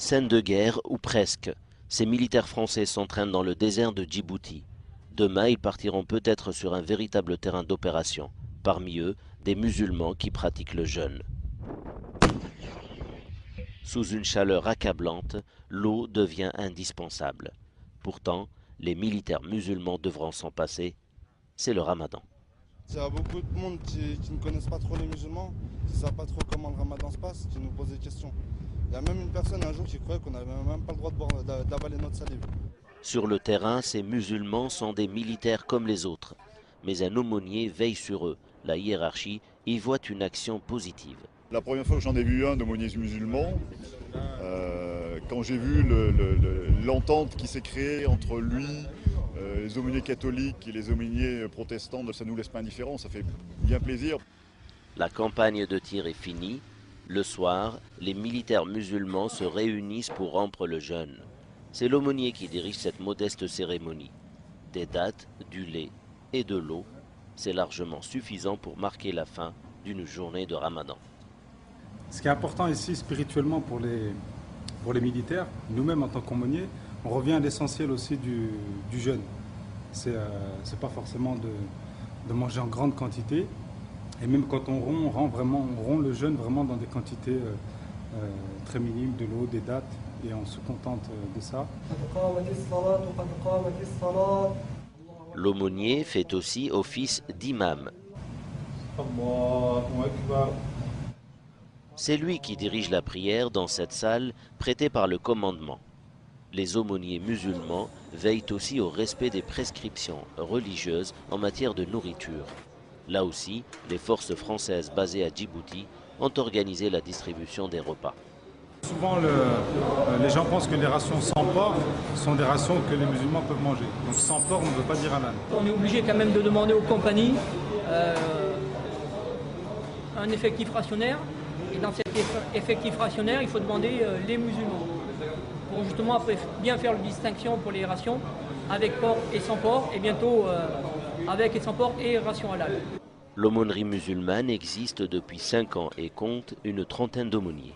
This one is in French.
Scène de guerre ou presque. Ces militaires français s'entraînent dans le désert de Djibouti. Demain, ils partiront peut-être sur un véritable terrain d'opération. Parmi eux, des musulmans qui pratiquent le jeûne. Sous une chaleur accablante, l'eau devient indispensable. Pourtant, les militaires musulmans devront s'en passer. C'est le ramadan. Il y a beaucoup de monde qui ne connaissent pas trop les musulmans, qui ne savent pas trop comment le ramadan se passe, qui nous posent des questions. Il y a même une personne un jour qui croyait qu'on n'avait même pas le droit d'avaler notre salive. Sur le terrain, ces musulmans sont des militaires comme les autres. Mais un aumônier veille sur eux. La hiérarchie y voit une action positive. La première fois que j'en ai vu un d'aumônier musulman, quand j'ai vu l'entente qui s'est créée entre lui, les aumôniers catholiques et les aumôniers protestants, ça ne nous laisse pas indifférents, ça fait bien plaisir. La campagne de tir est finie. Le soir, les militaires musulmans se réunissent pour rompre le jeûne. C'est l'aumônier qui dirige cette modeste cérémonie. Des dattes, du lait et de l'eau, c'est largement suffisant pour marquer la fin d'une journée de ramadan. Ce qui est important ici spirituellement pour les militaires, nous-mêmes en tant qu'aumôniers, on revient à l'essentiel aussi du jeûne. C'est pas forcément de manger en grande quantité. Et même quand on rompt le jeûne vraiment dans des quantités très minimes, de l'eau, des dattes, et on se contente de ça. L'aumônier fait aussi office d'imam. C'est lui qui dirige la prière dans cette salle prêtée par le commandement. Les aumôniers musulmans veillent aussi au respect des prescriptions religieuses en matière de nourriture. Là aussi, les forces françaises basées à Djibouti ont organisé la distribution des repas. Souvent, les gens pensent que les rations sans porc sont des rations que les musulmans peuvent manger. Donc sans porc ne veut pas dire halal. On est obligé quand même de demander aux compagnies un effectif rationnaire. Et dans cet effectif rationnaire, il faut demander les musulmans. Pour justement après bien faire la distinction pour les rations avec porc et sans porc, et bientôt avec et sans porc et ration halal. L'aumônerie musulmane existe depuis 5 ans et compte une trentaine d'aumôniers.